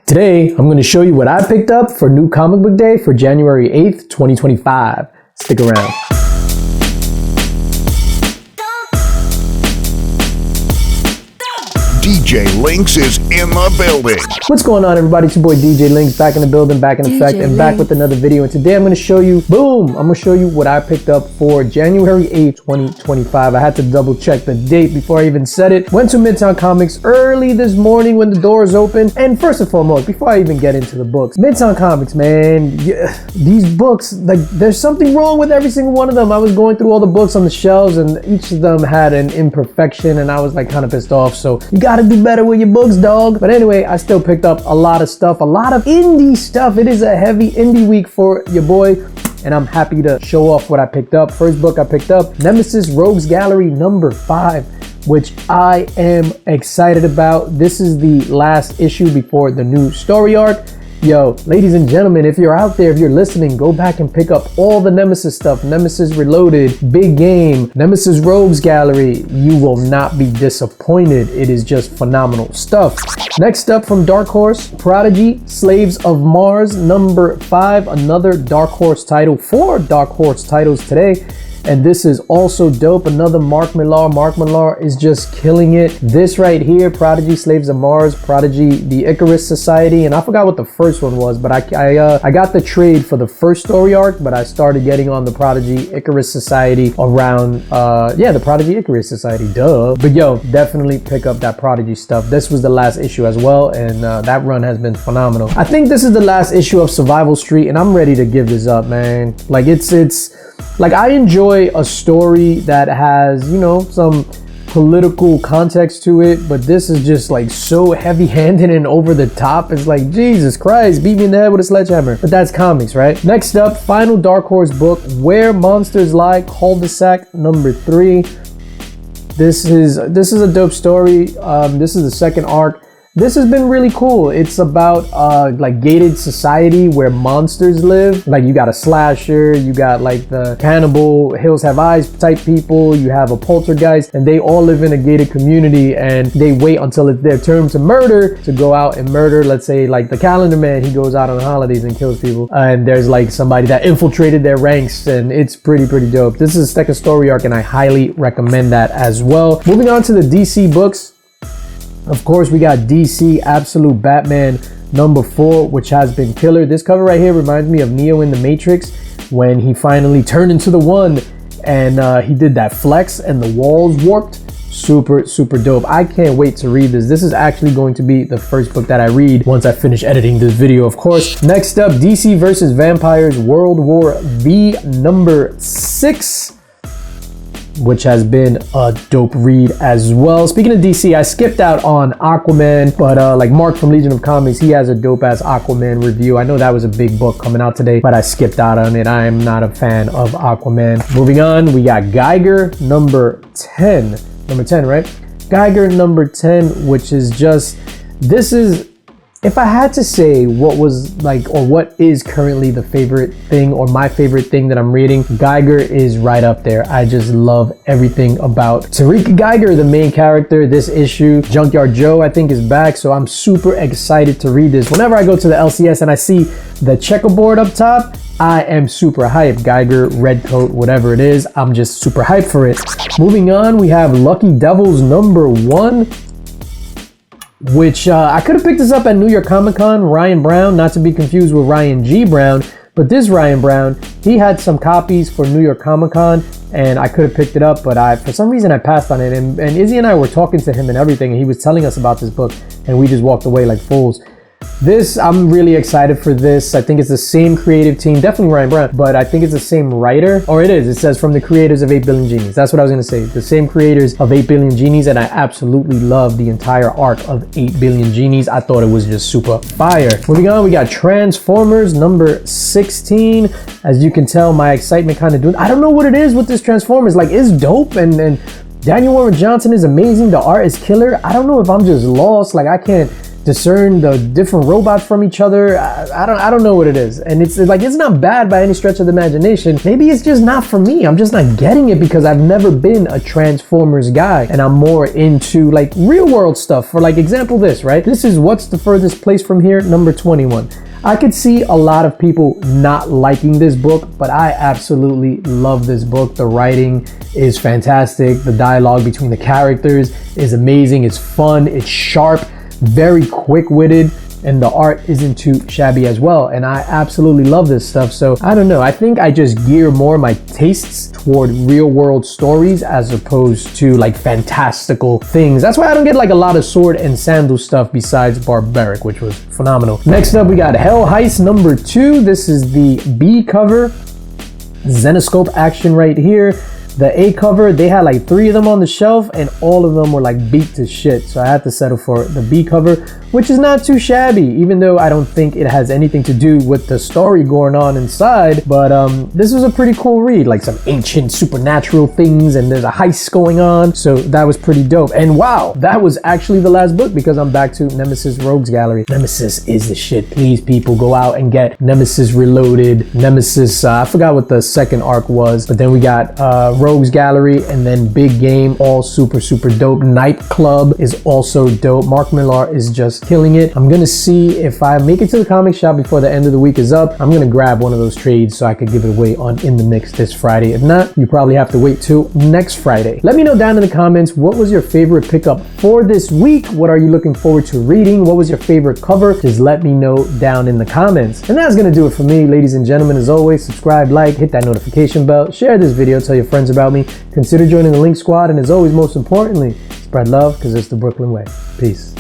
Today, I'm going to show you what I picked up for New Comic Book Day for January 8th, 2025. Stick around. DJ LINX is in the building. What's going on, everybody? It's your boy DJ LINX, back in the building, back in effect, and back with another video. And today I'm going to show you, boom, I'm going to show you what I picked up for January 8th, 2025. I had to double check the date before I even said it. Went to Midtown Comics early this morning when the doors opened. And first and foremost, before I even get into the books, Midtown Comics, man, these books, like, there's something wrong with every single one of them. I was going through all the books on the shelves and each of them had an imperfection and I was like kind of pissed off. So you gotta do better with your books, dog. But anyway, I still picked up a lot of stuff, a lot of indie stuff. It is a heavy indie week for your boy, and I'm happy to show off what I picked up. First book I picked up, Nemesis Rogues Gallery number 5, which I am excited about. This is the last issue before the new story arc. Yo, ladies and gentlemen, if you're out there, if you're listening, go back and pick up all the Nemesis stuff. Nemesis Reloaded, Big Game, Nemesis Rogues Gallery. You will not be disappointed. It is just phenomenal stuff. Next up from Dark Horse, Prodigy, Slaves of Mars, number 5. Another Dark Horse title. 4 Dark Horse titles today. And this is also dope. Another Mark Millar. Mark Millar is just killing it. This right here, Prodigy, Slaves of Mars, Prodigy, the Icarus Society. And I forgot what the first one was, but I got the trade for the first story arc, but I started getting on the Prodigy Icarus Society around, the Prodigy Icarus Society, duh. But yo, definitely pick up that Prodigy stuff. This was the last issue as well, and that run has been phenomenal. I think this is the last issue of Survival Street, and I'm ready to give this up, man. Like, like, I enjoy a story that has, you know, some political context to it, but this is just like so heavy-handed and over the top. It's like, Jesus Christ, beat me in the head with a sledgehammer. But that's comics, right? Next up, final Dark Horse book, Where Monsters Lie, Cul-de-sac number 3. This is a dope story. This is the second arc. This has been really cool. It's about like gated society where monsters live. Like, you got a slasher, you got like the cannibal, Hills Have Eyes type people, you have a poltergeist, and they all live in a gated community and they wait until it's their turn to murder, to go out and murder. Let's say like the Calendar Man, he goes out on holidays and kills people. And there's like somebody that infiltrated their ranks, and it's pretty dope. This is the second story arc and I highly recommend that as well. Moving on to the DC books. Of course, we got DC Absolute Batman number 4, which has been killer. This cover right here reminds me of Neo in the Matrix when he finally turned into the One and he did that flex and the walls warped. Super dope. I can't wait to read this. This is actually going to be the first book that I read once I finish editing this video, of course. Next up, DC versus Vampires World War V number 6. Which has been a dope read as well. Speaking of DC, I skipped out on Aquaman, but like Mark from Legion of Comics, he has a dope ass Aquaman review. I know that was a big book coming out today, but I skipped out on it. I am not a fan of Aquaman. Moving on, we got GEIGER number 10. Number 10, right? GEIGER number 10, which is just, this is, if I had to say what was like, or what is currently the favorite thing or my favorite thing that I'm reading, GEIGER is right up there. I just love everything about Tariq GEIGER, the main character. This issue, Junkyard Joe, I think, is back, so I'm super excited to read this. Whenever I go to the LCS and I see the checkerboard up top, I am super hyped. GEIGER, red coat, whatever it is, I'm just super hyped for it. Moving on, we have Lucky Devils number 1. Which I could have picked this up at New York Comic Con. Ryan Brown, not to be confused with Ryan G. Brown, but this Ryan Brown, he had some copies for New York Comic Con and I could have picked it up, but for some reason I passed on it. And Izzy and I were talking to him and everything, and he was telling us about this book and we just walked away like fools. This, I'm really excited for this. I think it's the same creative team, definitely Ryan Brown, but I think it's the same writer, or it is. It says from the creators of 8 Billion Genies. That's what I was gonna say. The same creators of 8 Billion Genies, and I absolutely love the entire arc of 8 Billion Genies. I thought it was just super fire. Moving on, we got Transformers number 16. As you can tell, my excitement kind of doing, I don't know what it is with this Transformers. Like, it's dope and Daniel Warren Johnson is amazing. The art is killer. I don't know if I'm just lost. Like, I can't discern the different robots from each other. I don't know what it is. And it's like, it's not bad by any stretch of the imagination. Maybe it's just not for me. I'm just not getting it because I've never been a Transformers guy, and I'm more into like real world stuff. For like example, this, right? This is What's the Furthest Place from Here, number 21. I could see a lot of people not liking this book, but I absolutely love this book. The writing is fantastic. The dialogue between the characters is amazing. It's fun, it's sharp, very quick-witted, and the art isn't too shabby as well. And I absolutely love this stuff. So I don't know, I think I just gear more my tastes toward real world stories as opposed to like fantastical things. That's why I don't get like a lot of sword and sandal stuff besides Barbaric, which was phenomenal. Next up, we got Hell Heist number 2. This is the B cover, Zenoscope action right here. The A cover, they had like 3 of them on the shelf and all of them were like beat to shit. So I had to settle for the B cover, which is not too shabby, even though I don't think it has anything to do with the story going on inside. But this was a pretty cool read, like some ancient supernatural things and there's a heist going on. So that was pretty dope. And wow, that was actually the last book because I'm back to Nemesis Rogues Gallery. Nemesis is the shit. Please, people, go out and get Nemesis Reloaded. Nemesis, I forgot what the second arc was, but then we got Rogues Gallery and then Big Game, all super dope. Night Club is also dope. Mark Millar is just killing it. I'm gonna see if I make it to the comic shop before the end of the week is up. I'm gonna grab one of those trades so I could give it away on In the Mix this Friday. If not, you probably have to wait till next Friday. Let me know down in the comments, what was your favorite pickup for this week? What are you looking forward to reading? What was your favorite cover? Just let me know down in the comments. And that's gonna do it for me, ladies and gentlemen. As always, subscribe, like, hit that notification bell, share this video, tell your friends about me, consider joining the LINX squad, and as always, most importantly, spread love because it's the Brooklyn way. Peace.